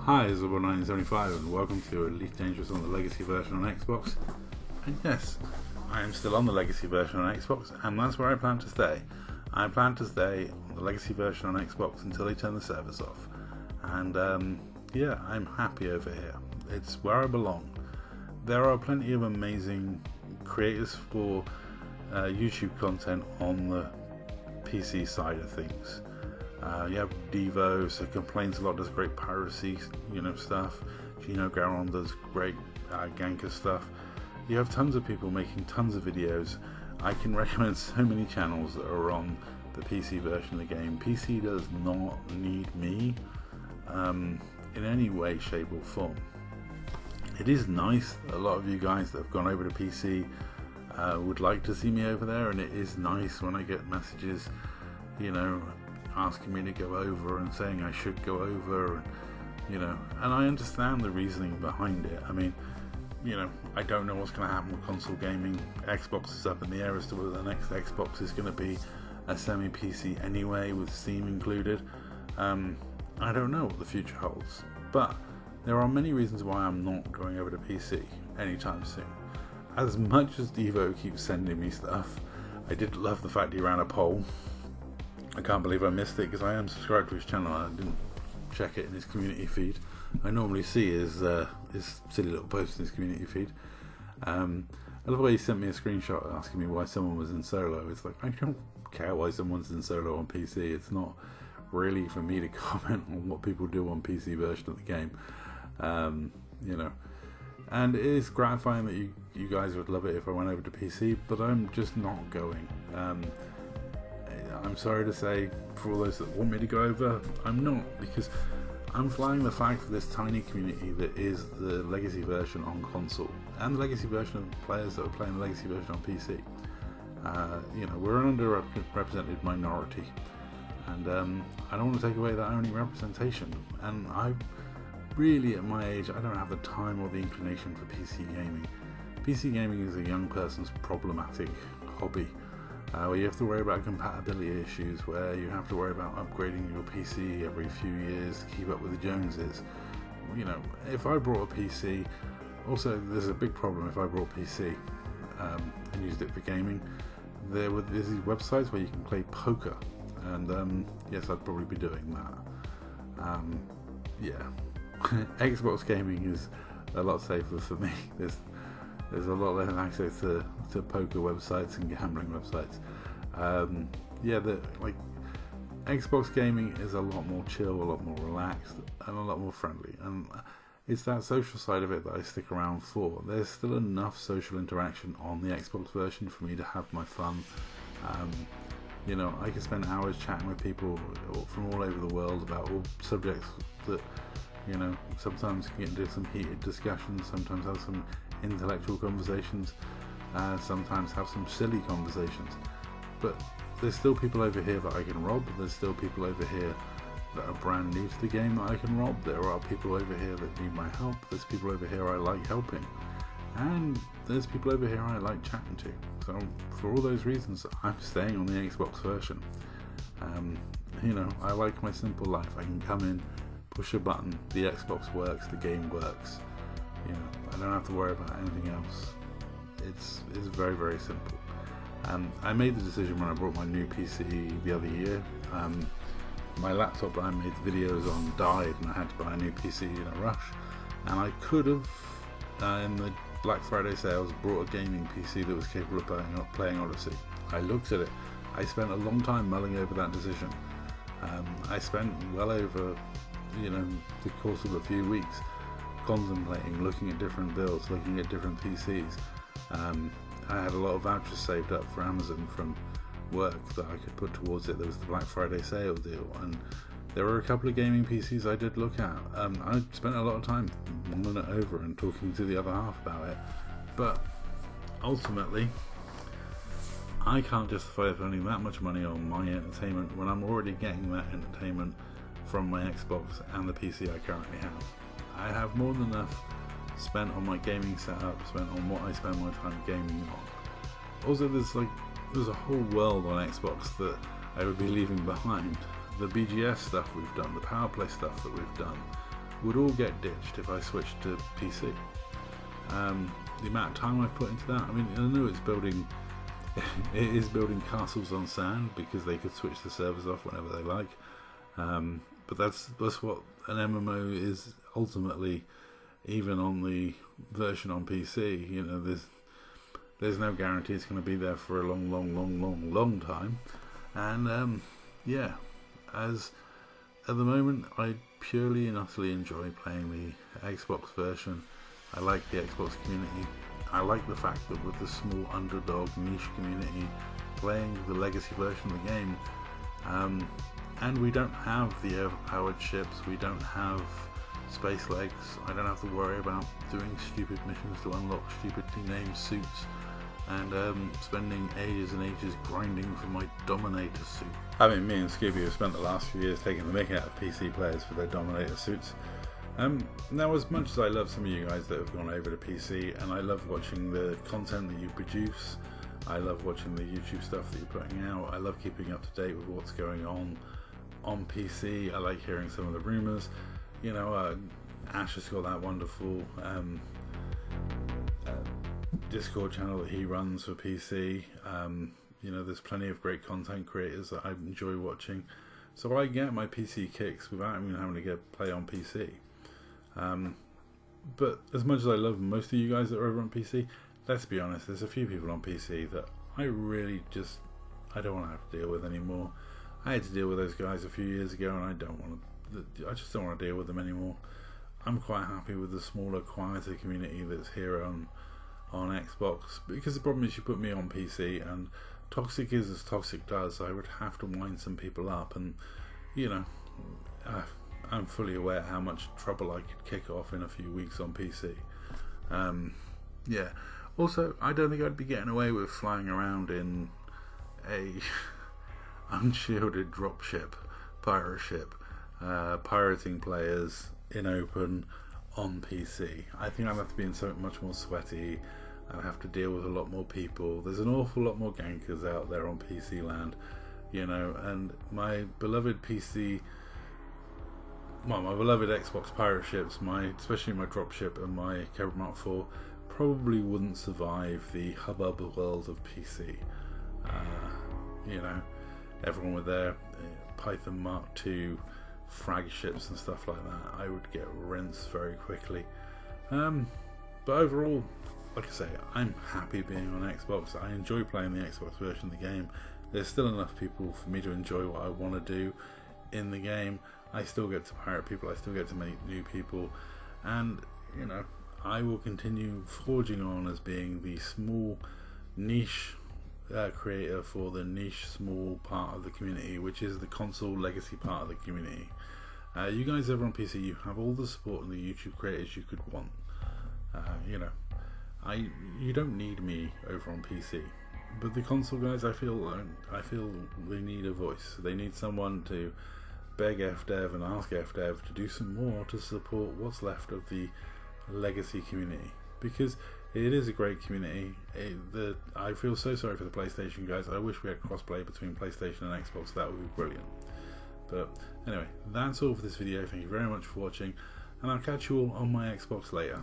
Hi, it's Zubble1975 and welcome to Elite Dangerous on the Legacy version on Xbox. And yes, I am still on the Legacy version on Xbox, and that's where I plan to stay. I plan to stay on the Legacy version on Xbox until they turn the servers off. And yeah, I'm happy over here. It's where I belong. There are plenty of amazing creators for YouTube content on the PC side of things. You have Devo, so complains a lot, does great piracy, stuff. Gino Garon does great ganker stuff. You have tons of people making tons of videos. I can recommend so many channels that are on the PC version of the game. PC does not need me in any way, shape or form. It is nice, a lot of you guys that have gone over to PC would like to see me over there, and it is nice when I get messages, asking me to go over and saying I should go over, and I understand the reasoning behind it. I mean, I don't know what's going to happen with console gaming. Xbox is up in the air as to whether the next Xbox is going to be a semi-PC anyway, with Steam included. I don't know what the future holds, but there are many reasons why I'm not going over to PC anytime soon. As much as Devo keeps sending me stuff, I did love the fact he ran a poll. I can't believe I missed it because I am subscribed to his channel and I didn't check it in his community feed. I normally see his silly little post in his community feed. I love the way he sent me a screenshot asking me why someone was in solo. It's like, I don't care why someone's in solo on PC. It's not really for me to comment on what people do on PC version of the game. And it is gratifying that you guys would love it if I went over to PC, but I'm just not going. I'm sorry to say, for all those that want me to go over, I'm not, because I'm flying the flag for this tiny community that is the Legacy version on console, and the Legacy version of players that are playing the Legacy version on PC. We're an underrepresented minority, and I don't want to take away that only representation. And I really, at my age, I don't have the time or the inclination for PC gaming. PC gaming is a young person's problematic hobby. Where you have to worry about compatibility issues, where you have to worry about upgrading your PC every few years to keep up with the Joneses. If I brought a PC, also there's a big problem if I brought a PC and used it for gaming. There's these websites where you can play poker, and yes, I'd probably be doing that. Xbox gaming is a lot safer for me. There's a lot less access to poker websites and gambling websites. Xbox gaming is a lot more chill, a lot more relaxed, and a lot more friendly. And it's that social side of it that I stick around for. There's still enough social interaction on the Xbox version for me to have my fun. I can spend hours chatting with people from all over the world about all subjects that, sometimes get into some heated discussions, sometimes have some intellectual conversations, sometimes have some silly conversations, but there's still people over here that I can rob. There's still people over here that are brand new to the game that I can rob. There are people over here that need my help. There's people over here I like helping, and there's people over here I like chatting to. So for all those reasons, I'm staying on the Xbox version. I like my simple life. I can come in, push a button, the Xbox works, the game works. I don't have to worry about anything else. It's very, very simple. I made the decision when I bought my new PC the other year. My laptop that I made the videos on died, and I had to buy a new PC in a rush. And I could have, in the Black Friday sales, brought a gaming PC that was capable of playing Odyssey. I looked at it. I spent a long time mulling over that decision. I spent well over, the course of a few weeks contemplating, looking at different builds, looking at different PCs. I had a lot of vouchers saved up for Amazon from work that I could put towards it. There was the Black Friday sale deal, and there were a couple of gaming PCs I did look at. I spent a lot of time mulling it over and talking to the other half about it, but ultimately I can't justify spending that much money on my entertainment when I'm already getting that entertainment from my Xbox and the PC I currently have. I have more than enough spent on my gaming setup, spent on what I spend my time gaming on. Also, there's a whole world on Xbox that I would be leaving behind. The BGS stuff we've done, the power play stuff that we've done, would all get ditched if I switched to PC. The amount of time I've put into that, I mean, I know it's building, it is building castles on sand because they could switch the servers off whenever they like. But that's what an MMO is ultimately, even on the version on PC. You know, there's no guarantee it's going to be there for a long time. And yeah, as at the moment, I purely and utterly enjoy playing the Xbox version. I like the Xbox community. I like the fact that with the small underdog niche community playing the legacy version of the game, and we don't have the overpowered ships, we don't have space legs, I don't have to worry about doing stupid missions to unlock stupidly named suits and spending ages and ages grinding for my Dominator suit. I mean, me and Scooby have spent the last few years taking the mick out of PC players for their Dominator suits. Now, as much as I love some of you guys that have gone over to PC, and I love watching the content that you produce, I love watching the YouTube stuff that you're putting out, I love keeping up to date with what's going on PC, I like hearing some of the rumours. You know, Ash has got that wonderful Discord channel that he runs for PC. You know, there's plenty of great content creators that I enjoy watching, so I get my PC kicks without even having to play on PC. But as much as I love most of you guys that are over on PC, let's be honest, there's a few people on PC that I really just, I don't want to have to deal with anymore. I had to deal with those guys a few years ago, and I just don't want to deal with them anymore. I'm quite happy with the smaller, quieter community that's here on Xbox, because the problem is you put me on PC and toxic is as toxic does. I would have to wind some people up, and you know, I'm fully aware how much trouble I could kick off in a few weeks on PC. Yeah. Also, I don't think I'd be getting away with flying around in a unshielded dropship, pirate ship, pirating players in open on PC. I think I'd have to be in something much more sweaty. I'd have to deal with a lot more people. There's an awful lot more gankers out there on PC land, you know, and my beloved PC, well, my beloved Xbox pirate ships, especially my dropship and my Cobra Mark IV, probably wouldn't survive the hubbub world of PC. You know, everyone with their Python Mark II frag ships and stuff like that, I would get rinsed very quickly. But overall, like I say, I'm happy being on Xbox. I enjoy playing the Xbox version of the game. There's still enough people for me to enjoy what I want to do in the game. I still get to pirate people, I still get to meet new people, and you know, I will continue forging on as being the small niche creator for the niche small part of the community, which is the console legacy part of the community. You guys over on PC, you have all the support in the YouTube creators you could want. You know, you don't need me over on PC, but the console guys, I feel they need a voice. They need someone to beg FDev and ask FDev to do some more to support what's left of the legacy community, because it is a great community. I feel so sorry for the PlayStation guys. I wish we had crossplay between PlayStation and Xbox. That would be brilliant. But anyway, that's all for this video. Thank you very much for watching, and I'll catch you all on my Xbox later.